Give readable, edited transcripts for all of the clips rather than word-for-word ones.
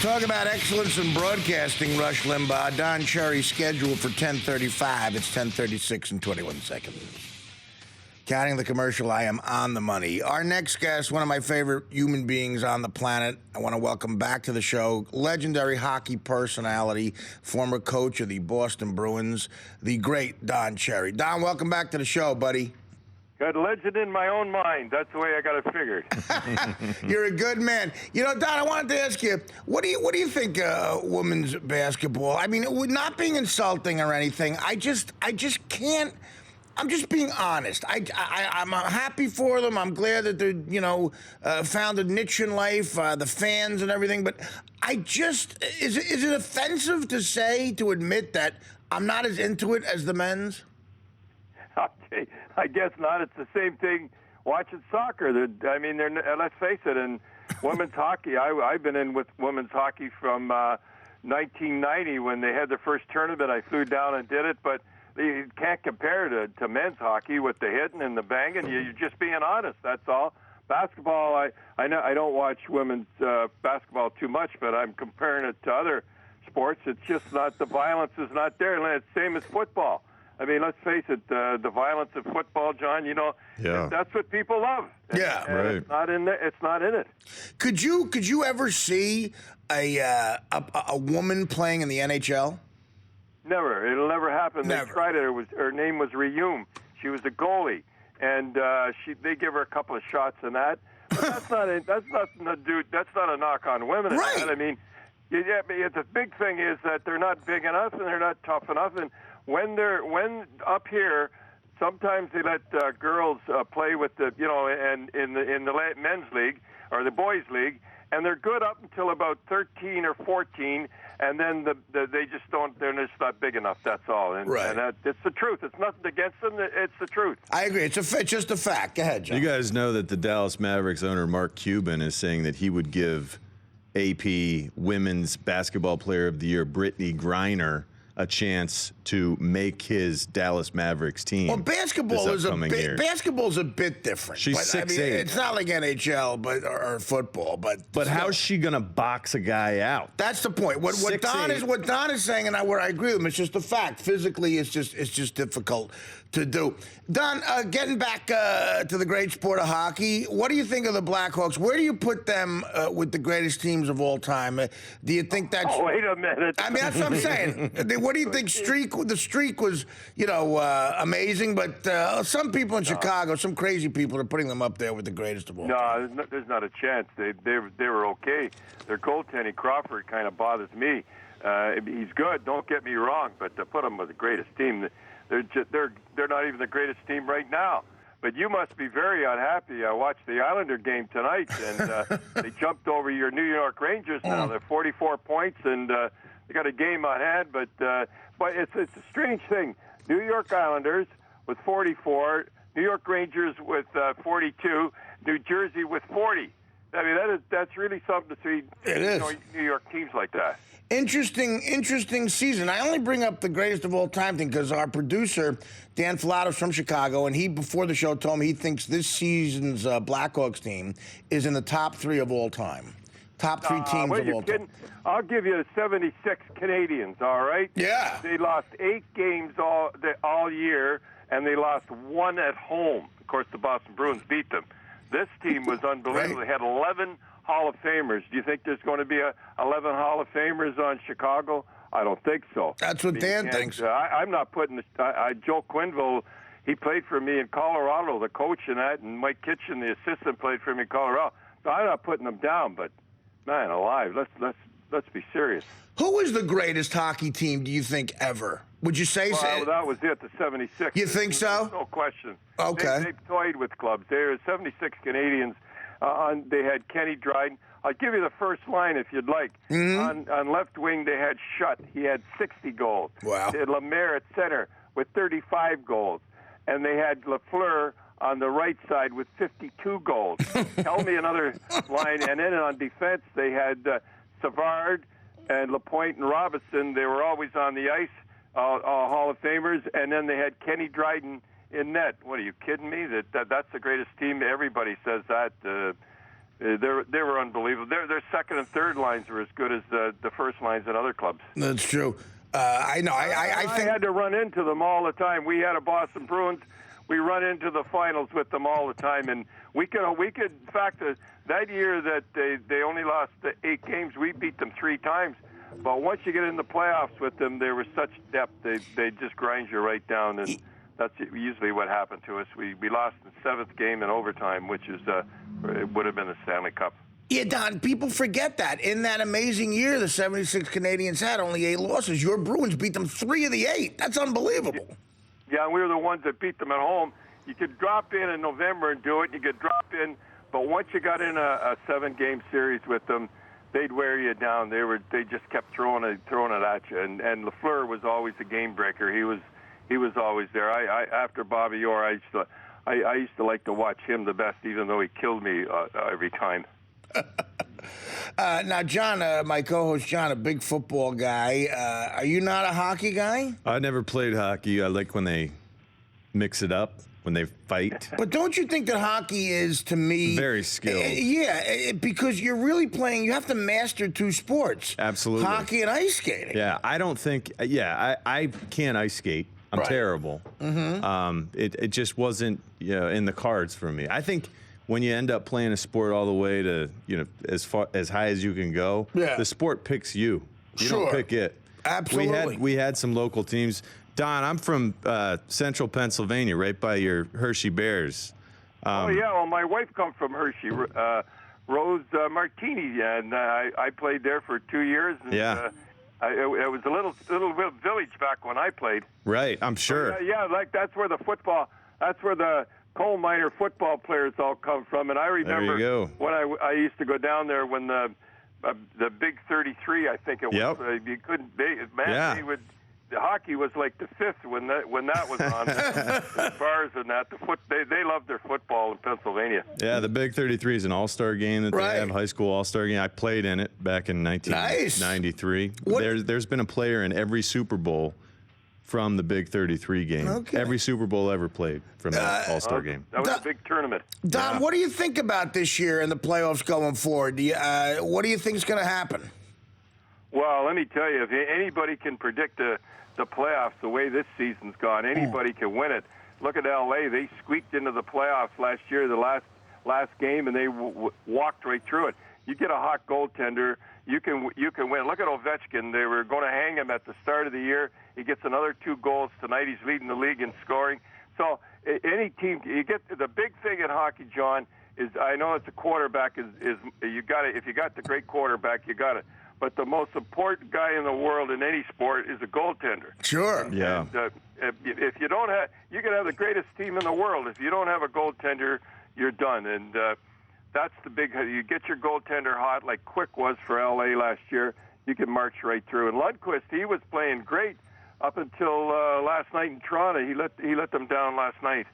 Talk about excellence in broadcasting, Rush Limbaugh. Don Cherry scheduled for 10:35. It's 10:36 and 21 seconds. Counting the commercial, I am on the money. Our next guest, one of my favorite human beings on the planet. I want to welcome back to the show, legendary hockey personality, former coach of the Boston Bruins, the great Don Cherry. Don, welcome back to the show, buddy. Got legend in my own mind. That's the way I got it figured. You're a good man. You know, Don, I wanted to ask you, what do you think women's basketball? I mean, not being insulting or anything. I just can't. I'm just being honest. I'm happy for them. I'm glad that they're, found a niche in life, the fans and everything. But is it offensive to admit that I'm not as into it as the men's? Okay, I guess not. It's the same thing watching soccer. Let's face it, in women's hockey, I've been in with women's hockey from 1990 when they had their first tournament. I flew down and did it, but you can't compare to men's hockey with the hitting and the banging. You're just being honest, that's all. Basketball, I know I don't watch women's basketball too much, but I'm comparing it to other sports. It's just not, the violence is not there. And it's the same as football. I mean, let's face it, the violence of football, John, that's what people love. Yeah, and right. It's not in it. Could you ever see a woman playing in the NHL? Never. It'll never happen. Never. They tried it. Her name was Riyum. She was a goalie, and they give her a couple of shots in that. But that's not a knock on women. Right. I mean, the big thing is that they're not big enough and they're not tough enough. And when up here, sometimes they let girls play with and in the men's league or the boys' league, and they're good up until about 13 or 14, and then they just don't. They're just not big enough. That's all. And, right. And it's the truth. It's nothing against them. It's the truth. I agree. It's just a fact. Go ahead, John. You guys know that the Dallas Mavericks owner Mark Cuban is saying that he would give AP Women's Basketball Player of the Year Brittany Griner a chance to make his Dallas Mavericks team. Well, basketball's a bit different. She's 6'8". It's not like NHL or football, but how's she gonna box a guy out? That's the point. What Don is saying, and where I agree with him, it's just a fact. Physically, it's just difficult to do. Don, getting back to the great sport of hockey, what do you think of the Blackhawks? Where do you put them with the greatest teams of all time? Do you think that's? Oh, wait a minute. I mean, that's what I'm saying. What do you think? The streak was, amazing, but some people in Chicago, some crazy people, are putting them up there with the greatest of all time. No, there's not a chance. They were okay. Their goaltending, Crawford, kind of bothers me. He's good. Don't get me wrong, but to put him with the greatest team, they're not even the greatest team right now. But you must be very unhappy. I watched the Islander game tonight, and they jumped over your New York Rangers now. They're 44 points, and they got a game on hand. But it's a strange thing. New York Islanders with 44, New York Rangers with 42, New Jersey with 40. I mean, that's really something to see. It is. New York teams like that. Interesting season. I only bring up the greatest of all time thing because our producer, Dan Filatov's from Chicago, and he, before the show, told me he thinks this season's Blackhawks team is in the top 3 of all time. Top 3 teams of all time. I'll give you the 76 Canadians, all right? Yeah. They lost 8 games all year, and they lost 1 at home. Of course, the Boston Bruins beat them. This team was unbelievable. Right. They had 11 Hall of Famers. Do you think there's going to be 11 Hall of Famers on Chicago? I don't think so. That's what Dan thinks. I'm not putting Joe Quenneville, he played for me in Colorado, the coach in that, and Mike Kitchen, the assistant, played for me in Colorado. So I'm not putting them down, but man alive, let's be serious. Who is the greatest hockey team, do you think, ever? Would you say so? Well, that was it, the 76. You think so? No question. Okay. They toyed with clubs. They were 76 Canadians. They had Kenny Dryden. I'll give you the first line if you'd like. Mm-hmm. On left wing, they had Shutt. He had 60 goals. Wow. They had Lemaire at center with 35 goals. And they had Lafleur on the right side with 52 goals. Tell me another line. And then on defense, they had Savard and Lapointe and Robinson. They were always on the ice, Hall of Famers. And then they had Kenny Dryden in net. What, are you kidding me? That's the greatest team. Everybody says that. They were unbelievable. Their second and third lines were as good as the first lines in other clubs. That's true. I know. I think I had to run into them all the time. We had a Boston Bruins. We run into the finals with them all the time, and we could. In fact, that year that they only lost 8 games, we beat them 3 times. But once you get in the playoffs with them, there was such depth. They just grind you right down, and that's usually what happened to us. We lost the 7th game in overtime, which is it would have been a Stanley Cup. Yeah, Don, people forget that. In that amazing year, the 76 Canadians had only 8 losses. Your Bruins beat them 3 of the 8. That's unbelievable. Yeah, we were the ones that beat them at home. You could drop in November and do it. You could drop in, but once you got in a 7-game series with them, they'd wear you down. They just kept throwing it at you. And Lafleur was always the game breaker. He was always there. After Bobby Orr, I used to like to watch him the best, even though he killed me every time. Now, John, my co-host John, a big football guy. Are you not a hockey guy? I never played hockey. I like when they mix it up, when they fight. But don't you think that hockey is, to me, Very skilled. Because you're really playing. You have to master 2 sports. Absolutely. Hockey and ice skating. Yeah, I don't think. Yeah, I can't ice skate. I'm Right. terrible. Mm-hmm. It just wasn't in the cards for me. I think when you end up playing a sport all the way to as high as you can go, the sport picks you. You Sure. don't pick it. Absolutely. We had some local teams. Don, I'm from central Pennsylvania, right by your Hershey Bears. Oh yeah, well my wife comes from Hershey, Rose Martini, and I played there for 2 years. And, it was a little village back when I played. Right, I'm sure. Yeah, like that's where the coal miner football players all come from. And I remember when I used to go down there when the Big 33, I think it was. Yep. You couldn't. The hockey was like the 5th when that was on. The bars and that. They love their football in Pennsylvania. Yeah, the Big 33 is an all-star game that they have, high school all-star game. I played in it back in 1993. There's been a player in every Super Bowl from the Big 33 game. Okay. Every Super Bowl ever played from that all-star game. That was a big tournament. Don, what do you think about this year and the playoffs going forward? What do you think is going to happen? Well, let me tell you, if anybody can predict the playoffs the way this season's gone, anybody can win it. Look at L.A. They squeaked into the playoffs last year, the last game, and they walked right through it. You get a hot goaltender, you can win. Look at Ovechkin. They were going to hang him at the start of the year. He gets another 2 goals tonight. He's leading the league in scoring. So any team, you get the big thing in hockey, John, is I know it's a quarterback is you got it. If you got the great quarterback, you got it. But the most important guy in the world in any sport is a goaltender. Sure. Yeah. And, if you don't have, you can have the greatest team in the world. If you don't have a goaltender, you're done. And that's the big. You get your goaltender hot, like Quick was for L.A. last year. You can march right through. And Lundqvist, he was playing great up until last night in Toronto. He let them down last night.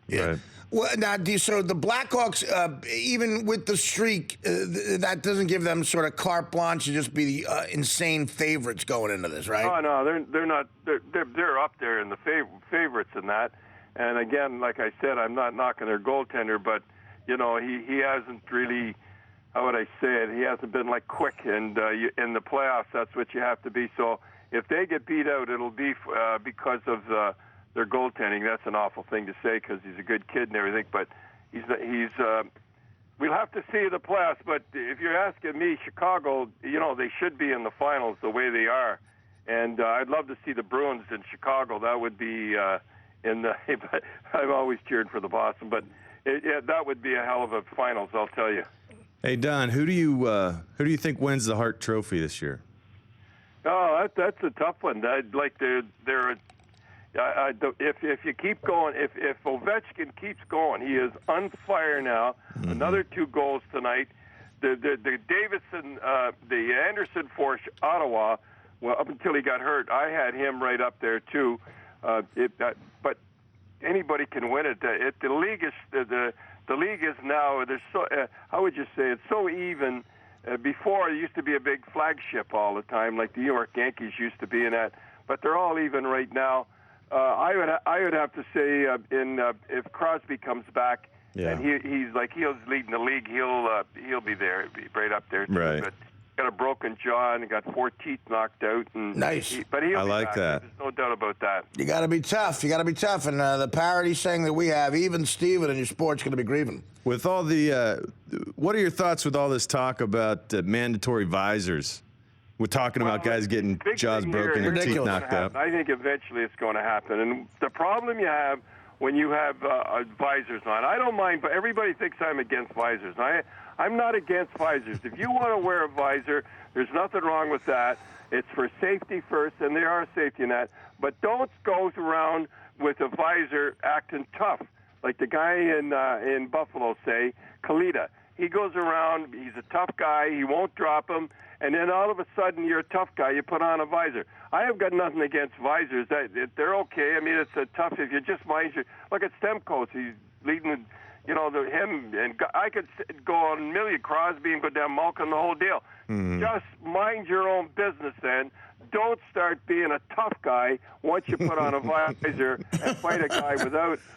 Yeah. Right. Well, now, so the Blackhawks, even with the streak, that doesn't give them sort of carte blanche to just be the insane favorites going into this, right? Oh no, they're not. They're up there in the favorites in that. And again, like I said, I'm not knocking their goaltender, but he hasn't really. How would I say it? He hasn't been like Quick, and in the playoffs, that's what you have to be. So if they get beat out, it'll be because of their goaltending. That's an awful thing to say because he's a good kid and everything, but he's we'll have to see the playoffs. But if you're asking me, Chicago, they should be in the finals the way they are, and I'd love to see the Bruins in Chicago. That would be in the. I've always cheered for the Boston, but that would be a hell of a finals, I'll tell you. Hey Don, who do you think wins the Hart Trophy this year? Oh, that's a tough one. I'd like if you keep going, if Ovechkin keeps going, he is on fire now. Mm-hmm. Another 2 goals tonight. The Davison, the Anderson for Ottawa. Well, up until he got hurt, I had him right up there too. But anybody can win it. The league is the league is now. There's so how would you say it's so even. Before, it used to be a big flagship all the time, like the New York Yankees used to be in that. But they're all even right now. I would have to say if Crosby comes back Yeah. And he's leading the league. He'll be there, be right up there too. Right. But got a broken jaw and got 4 teeth knocked out. And Nice. But he'll I be like back. that. There's no doubt about that. You got to be tough. You got to be tough. And the parody saying that we have, even Steven in your sport's going to be grieving. With all the, what are your thoughts with all this talk about mandatory visors? We're talking about guys getting Big jaws thing here, broken and teeth ridiculous. knocked out. I think eventually it's going to happen. And the problem you have when you have visors on, I don't mind, but everybody thinks I'm against visors. I'm not against visors. If you want to wear a visor, there's nothing wrong with that. It's for safety first, and there are safety net. But don't go around with a visor acting tough, like the guy in Buffalo, say, Kalita. He goes around, he's a tough guy, he won't drop him, and then all of a sudden you're a tough guy, you put on a visor. I have got nothing against visors. They're okay. I mean, it's a tough, if you just mind your, look at Stemkos, he's leading, him, and I could go on Millie Crosby and go down Malkin, the whole deal. Mm-hmm. Just mind your own business then. Don't start being a tough guy once you put on a visor and fight a guy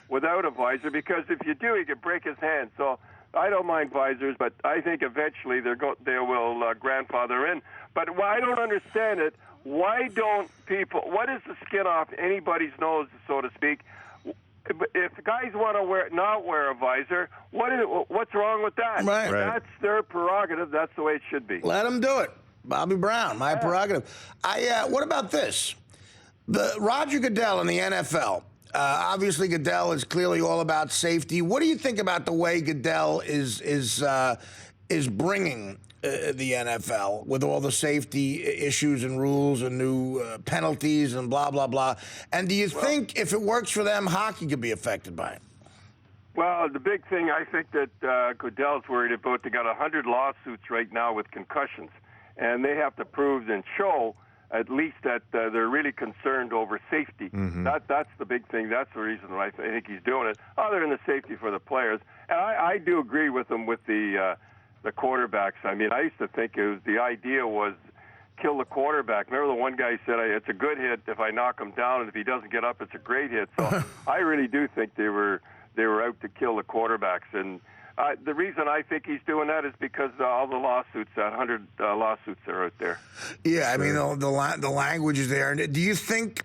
without a visor, because if you do, he could break his hand. So I don't mind visors, but I think eventually they will grandfather in. But I don't understand it. Why don't people? What is the skin off anybody's nose, so to speak? If the guys want to not wear a visor, what's wrong with that? Right. That's their prerogative. That's the way it should be. Let them do it. Bobby Brown, my prerogative. What about this? The Roger Goodell in the NFL. Obviously, Goodell is clearly all about safety. What do you think about the way Goodell is bringing the NFL with all the safety issues and rules and new penalties and blah, blah, blah? And do you think if it works for them, hockey could be affected by it? Well, the big thing I think that Goodell's worried about, they got 100 lawsuits right now with concussions, and they have to prove and show at least that they're really concerned over safety. Mm-hmm. That's the big thing. That's the reason why I think he's doing it, other than the safety for the players. And I do agree with him with the quarterbacks. I mean, I used to think the idea was kill the quarterback. Remember the one guy said, it's a good hit if I knock him down, and if he doesn't get up, it's a great hit. So I really do think they were out to kill the quarterbacks. And the reason I think he's doing that is because all the lawsuits, that 100 lawsuits are out there. Yeah, I mean, the language is there. And do you think,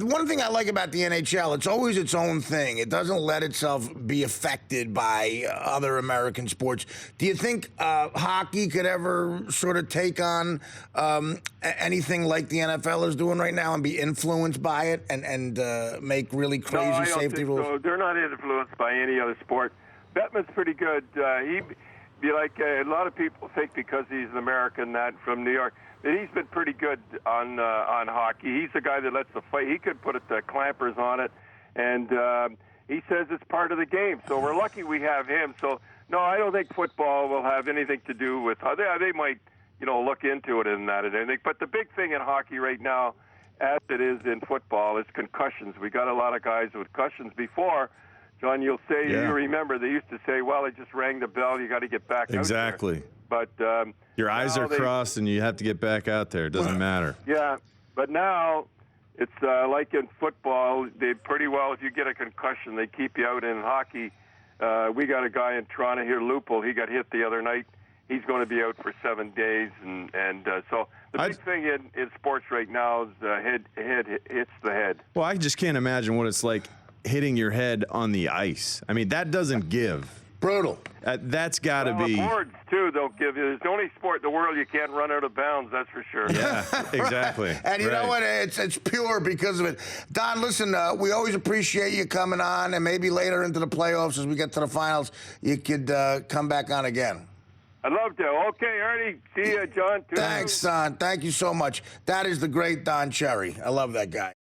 one thing I like about the NHL, it's always its own thing. It doesn't let itself be affected by other American sports. Do you think hockey could ever sort of take on anything like the NFL is doing right now and be influenced by it and make really crazy safety rules? No, they're not influenced by any other sport. Bettman's pretty good. He'd be like a lot of people think because he's an American, that from New York, that he's been pretty good on hockey. He's the guy that lets the fight. He could put the clampers on it, and he says it's part of the game. So we're lucky we have him. So no, I don't think football will have anything to do with. They might, look into it and that and anything. But the big thing in hockey right now, as it is in football, is concussions. We got a lot of guys with concussions before. John, you'll say, you remember, they used to say, well, they just rang the bell, you got to get back exactly. out there. But your eyes are crossed and you have to get back out there. It doesn't matter. Yeah, but now it's like in football, they pretty well, if you get a concussion, they keep you out. In hockey, we got a guy in Toronto here, Lupul, he got hit the other night. He's going to be out for 7 days. And so the big thing in sports right now is head hits the head. Well, I just can't imagine what it's like hitting your head on the ice. I mean, that doesn't give. Brutal. That's got to be. The boards, too, they'll give you. It's the only sport in the world you can't run out of bounds, that's for sure. Yeah, exactly. And you know what? It's pure because of it. Don, listen, we always appreciate you coming on, and maybe later into the playoffs as we get to the finals, you could come back on again. I'd love to. Okay, Artie. See you, John. Thanks, Don. Thank you so much. That is the great Don Cherry. I love that guy.